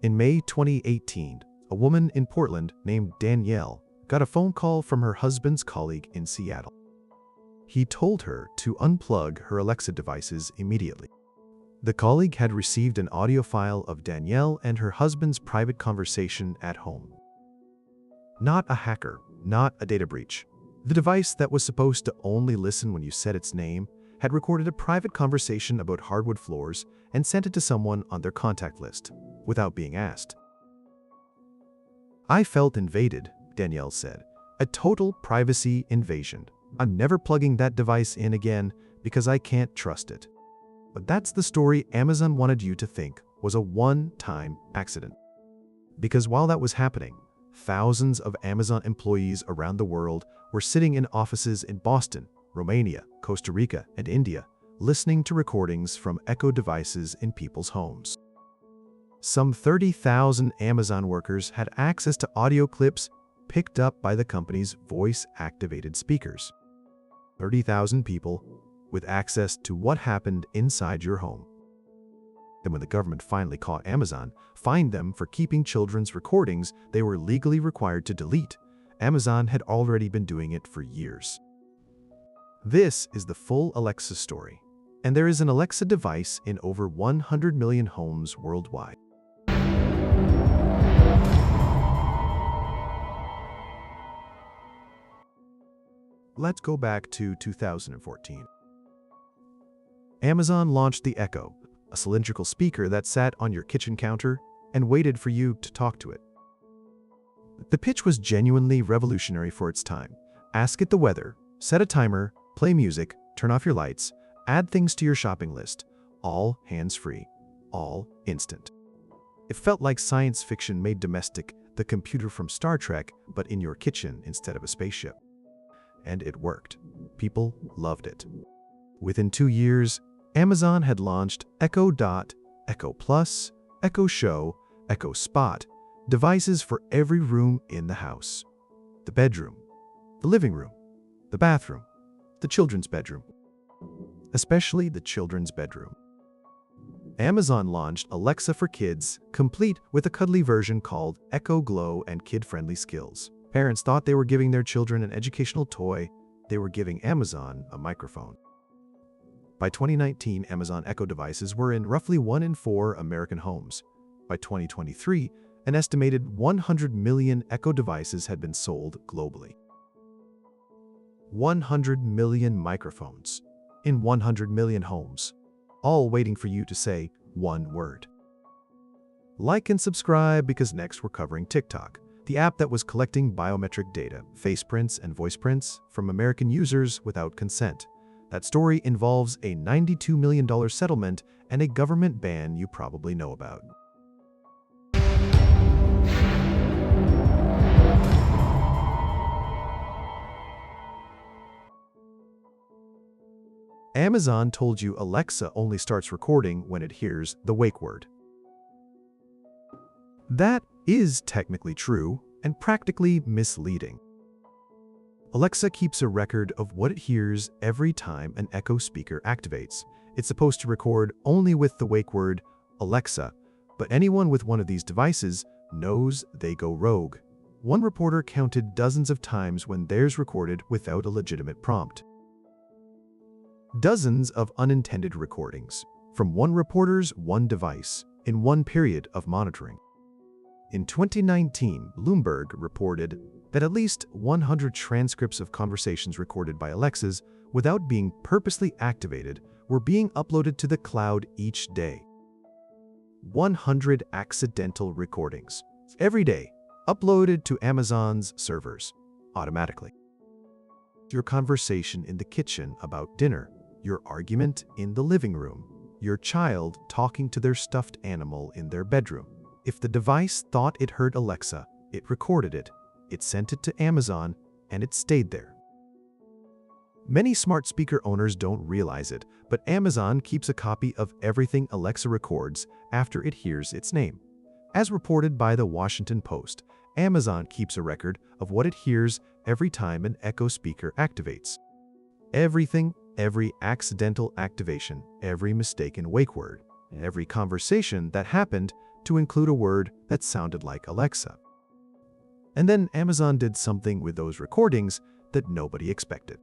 In May 2018, a woman in Portland named Danielle got a phone call from her husband's colleague in Seattle. He told her to unplug her Alexa devices immediately. The colleague had received an audio file of Danielle and her husband's private conversation at home. Not a hacker, not a data breach. The device that was supposed to only listen when you said its name had recorded a private conversation about hardwood floors and sent it to someone on their contact list, without being asked. "I felt invaded," Danielle said. "A total privacy invasion. I'm never plugging that device in again because I can't trust it." But that's the story Amazon wanted you to think was a one-time accident. Because while that was happening, thousands of Amazon employees around the world were sitting in offices in Boston, Romania, Costa Rica, and India, listening to recordings from Echo devices in people's homes. Some 30,000 Amazon workers had access to audio clips picked up by the company's voice-activated speakers. 30,000 people with access to what happened inside your home. Then when the government finally caught Amazon, fined them for keeping children's recordings they were legally required to delete, Amazon had already been doing it for years. This is the full Alexa story, and there is an Alexa device in over 100 million homes worldwide. Let's go back to 2014. Amazon launched the Echo, a cylindrical speaker that sat on your kitchen counter and waited for you to talk to it. The pitch was genuinely revolutionary for its time. Ask it the weather, set a timer, play music, turn off your lights, add things to your shopping list, all hands-free, all instant. It felt like science fiction made domestic, the computer from Star Trek, but in your kitchen instead of a spaceship. And it worked. People loved it. Within 2 years, Amazon had launched Echo Dot, Echo Plus, Echo Show, Echo Spot, devices for every room in the house. The bedroom, the living room, the bathroom, the children's bedroom. Especially the children's bedroom. Amazon launched Alexa for Kids, complete with a cuddly version called Echo Glow and kid-friendly skills. Parents thought they were giving their children an educational toy. They were giving Amazon a microphone. By 2019, Amazon Echo devices were in roughly 1 in 4 American homes. By 2023, an estimated 100 million Echo devices had been sold globally. 100 million microphones in 100 million homes, all waiting for you to say one word. Like and subscribe, because next we're covering TikTok, the app that was collecting biometric data, face prints and voice prints from American users without consent. That story involves a $92 million settlement and a government ban you probably know about. Amazon told you Alexa only starts recording when it hears the wake word. That is technically true and practically misleading. Alexa keeps a record of what it hears every time an Echo speaker activates. It's supposed to record only with the wake word, Alexa, but anyone with one of these devices knows they go rogue. One reporter counted dozens of times when theirs recorded without a legitimate prompt. Dozens of unintended recordings from one reporter's one device in one period of monitoring. In 2019, Bloomberg reported that at least 100 transcripts of conversations recorded by Alexas without being purposely activated were being uploaded to the cloud each day. 100 accidental recordings every day uploaded to Amazon's servers automatically. Your conversation in the kitchen about dinner, your argument in the living room, your child talking to their stuffed animal in their bedroom. If the device thought it heard Alexa, it recorded it, it sent it to Amazon, and it stayed there. Many smart speaker owners don't realize it, but Amazon keeps a copy of everything Alexa records after it hears its name. As reported by the Washington Post, Amazon keeps a record of what it hears every time an Echo speaker activates. Everything, every accidental activation, every mistaken wake word, every conversation that happened to include a word that sounded like Alexa. And then Amazon did something with those recordings that nobody expected.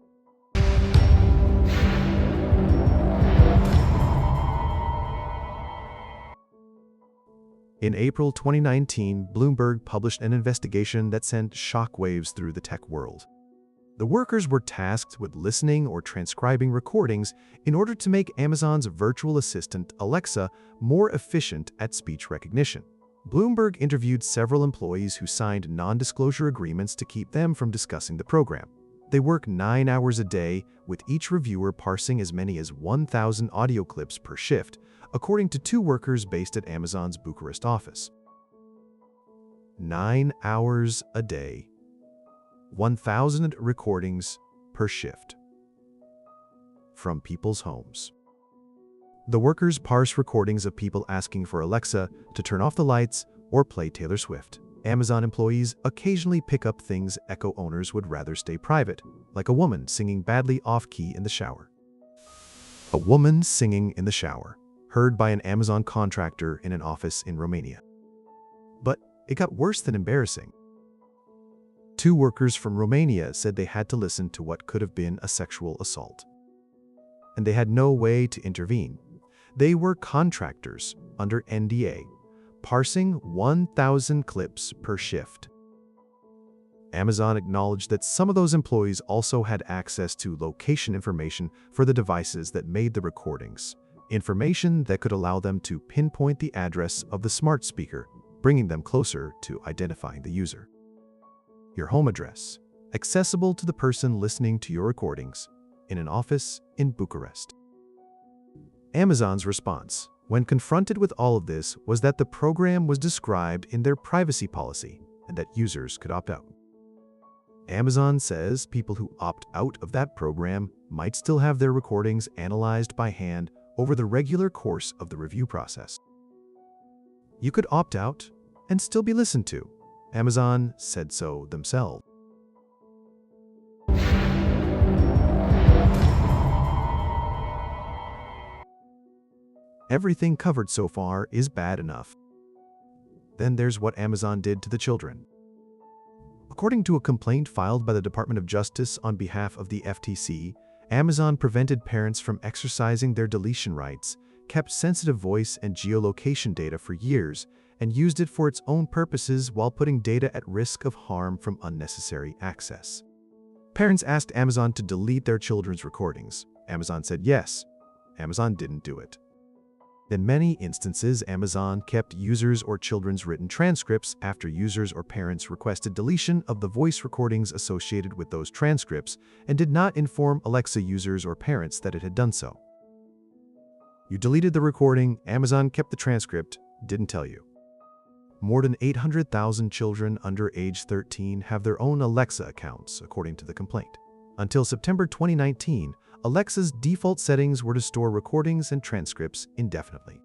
In April 2019, Bloomberg published an investigation that sent shockwaves through the tech world. The workers were tasked with listening or transcribing recordings in order to make Amazon's virtual assistant, Alexa, more efficient at speech recognition. Bloomberg interviewed several employees who signed non-disclosure agreements to keep them from discussing the program. They work 9 hours a day, with each reviewer parsing as many as 1,000 audio clips per shift, according to 2 workers based at Amazon's Bucharest office. 9 hours a day, 1,000 recordings per shift from people's homes. The workers parse recordings of people asking for Alexa to turn off the lights or play Taylor Swift. Amazon employees occasionally pick up things Echo owners would rather stay private, like a woman singing badly off-key in the shower. A woman singing in the shower, heard by an Amazon contractor in an office in Romania. But it got worse than embarrassing. 2 workers from Romania said they had to listen to what could have been a sexual assault. And they had no way to intervene. They were contractors under NDA, parsing 1,000 clips per shift. Amazon acknowledged that some of those employees also had access to location information for the devices that made the recordings, information that could allow them to pinpoint the address of the smart speaker, bringing them closer to identifying the user. Your home address, accessible to the person listening to your recordings, in an office in Bucharest. Amazon's response, when confronted with all of this, was that the program was described in their privacy policy and that users could opt out. Amazon says people who opt out of that program might still have their recordings analyzed by hand over the regular course of the review process. You could opt out and still be listened to. Amazon said so themselves. Everything covered so far is bad enough. Then there's what Amazon did to the children. According to a complaint filed by the Department of Justice on behalf of the FTC, Amazon prevented parents from exercising their deletion rights, kept sensitive voice and geolocation data for years, and used it for its own purposes while putting data at risk of harm from unnecessary access. Parents asked Amazon to delete their children's recordings. Amazon said yes. Amazon didn't do it. In many instances, Amazon kept users' or children's written transcripts after users or parents requested deletion of the voice recordings associated with those transcripts and did not inform Alexa users or parents that it had done so. You deleted the recording, Amazon kept the transcript, didn't tell you. More than 800,000 children under age 13 have their own Alexa accounts, according to the complaint. Until September 2019, Alexa's default settings were to store recordings and transcripts indefinitely.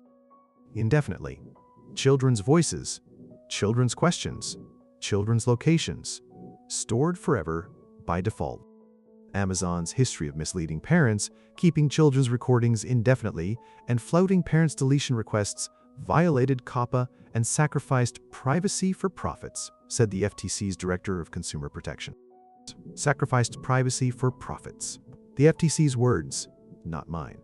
Children's voices, children's questions, children's locations, stored forever by default. Amazon's history of misleading parents, keeping children's recordings indefinitely, and flouting parents' deletion requests violated COPPA and sacrificed privacy for profits, said the FTC's Director of Consumer Protection. Sacrificed privacy for profits. The FTC's words, not mine.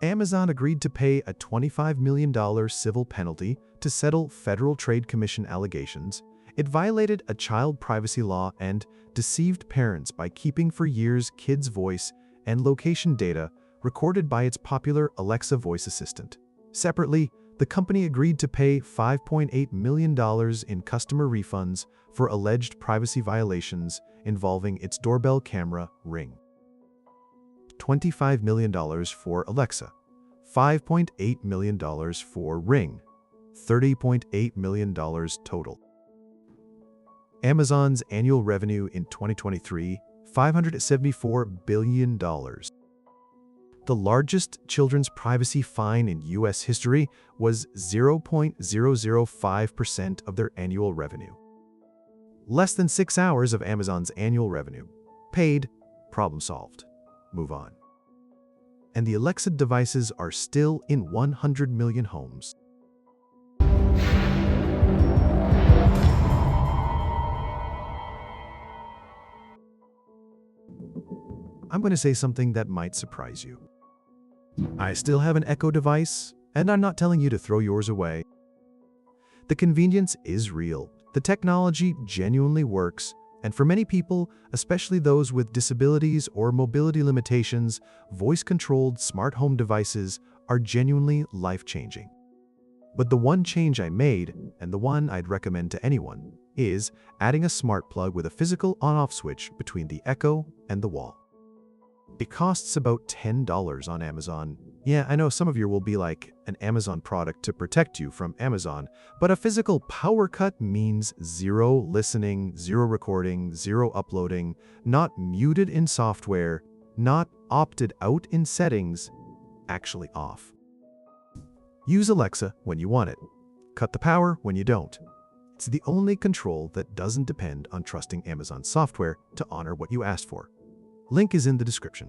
Amazon agreed to pay a $25 million civil penalty to settle Federal Trade Commission allegations. It violated a child privacy law and deceived parents by keeping for years kids' voice and location data recorded by its popular Alexa voice assistant. Separately, the company agreed to pay $5.8 million in customer refunds for alleged privacy violations involving its doorbell camera, Ring. $25 million for Alexa, $5.8 million for Ring, $30.8 million total. Amazon's annual revenue in 2023, $574 billion. The largest children's privacy fine in U.S. history was 0.005% of their annual revenue. Less than 6 hours of Amazon's annual revenue, paid Problem solved. Move on. And the Alexa devices are still in 100 million homes. I'm going to say something that might surprise you. I still have an Echo device, and I'm not telling you to throw yours away. The convenience is real. The technology genuinely works, and for many people, especially those with disabilities or mobility limitations, voice-controlled smart home devices are genuinely life-changing. But the one change I made, and the one I'd recommend to anyone, is adding a smart plug with a physical on-off switch between the Echo and the wall. It costs about $10 on Amazon. Yeah, I know some of you will be like, an Amazon product to protect you from Amazon, but a physical power cut means zero listening, zero recording, zero uploading, not muted in software, not opted out in settings, actually off. Use Alexa when you want it. Cut the power when you don't. It's the only control that doesn't depend on trusting Amazon software to honor what you asked for. Link is in the description.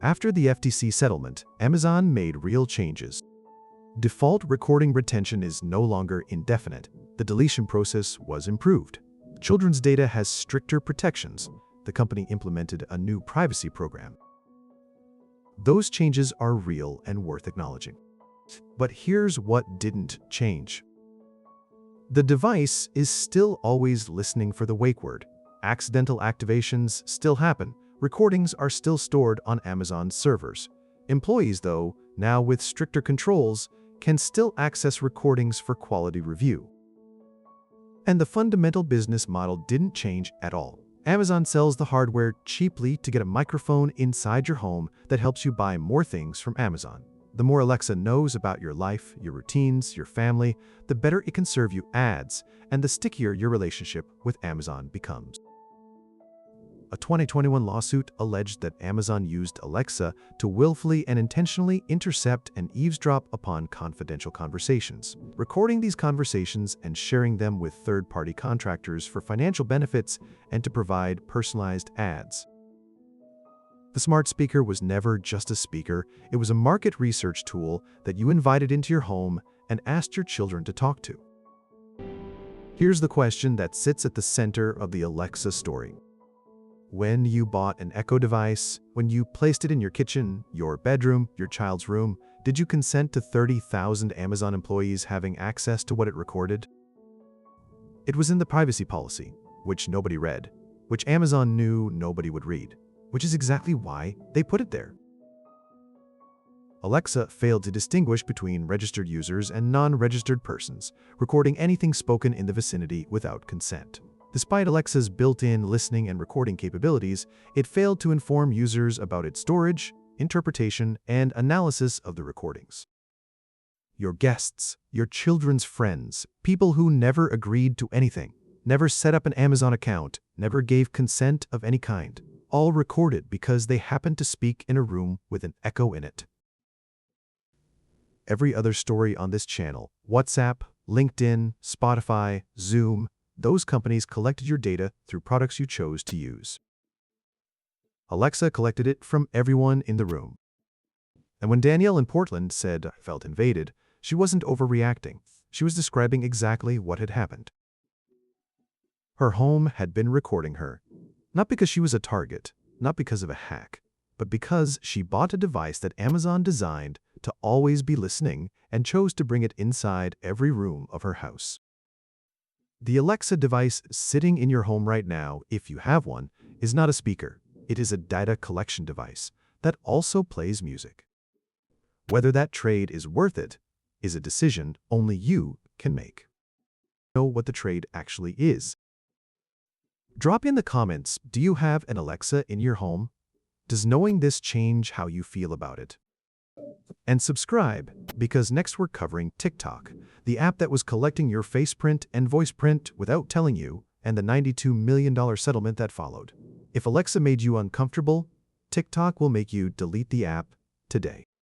After the FTC settlement, Amazon made real changes. Default recording retention is no longer indefinite. The deletion process was improved. Children's data has stricter protections. The company implemented a new privacy program. Those changes are real and worth acknowledging. But here's what didn't change. The device is still always listening for the wake word. Accidental activations still happen. Recordings are still stored on Amazon's servers. Employees, though, now with stricter controls, can still access recordings for quality review. And the fundamental business model didn't change at all. Amazon sells the hardware cheaply to get a microphone inside your home that helps you buy more things from Amazon. The more Alexa knows about your life, your routines, your family, the better it can serve you ads, and the stickier your relationship with Amazon becomes. A 2021 lawsuit alleged that Amazon used Alexa to willfully and intentionally intercept and eavesdrop upon confidential conversations, recording these conversations and sharing them with third-party contractors for financial benefits and to provide personalized ads. The smart speaker was never just a speaker, it was a market research tool that you invited into your home and asked your children to talk to. Here's the question that sits at the center of the Alexa story. When you bought an Echo device, when you placed it in your kitchen, your bedroom, your child's room, did you consent to 30,000 Amazon employees having access to what it recorded? It was in the privacy policy, which nobody read, which Amazon knew nobody would read, which is exactly why they put it there. Alexa failed to distinguish between registered users and non-registered persons, recording anything spoken in the vicinity without consent. Despite Alexa's built-in listening and recording capabilities, it failed to inform users about its storage, interpretation, and analysis of the recordings. Your guests, your children's friends, people who never agreed to anything, never set up an Amazon account, never gave consent of any kind, all recorded because they happened to speak in a room with an Echo in it. Every other story on this channel, WhatsApp, LinkedIn, Spotify, Zoom, those companies collected your data through products you chose to use. Alexa collected it from everyone in the room. And when Danielle in Portland said, "I felt invaded," she wasn't overreacting. She was describing exactly what had happened. Her home had been recording her, not because she was a target, not because of a hack, but because she bought a device that Amazon designed to always be listening and chose to bring it inside every room of her house. The Alexa device sitting in your home right now, if you have one, is not a speaker. It is a data collection device that also plays music. Whether that trade is worth it is a decision only you can make. Know what the trade actually is. Drop in the comments, do you have an Alexa in your home? Does knowing this change how you feel about it? And subscribe, because next we're covering TikTok, the app that was collecting your face print and voice print without telling you, and the $92 million settlement that followed. If Alexa made you uncomfortable, TikTok will make you delete the app today.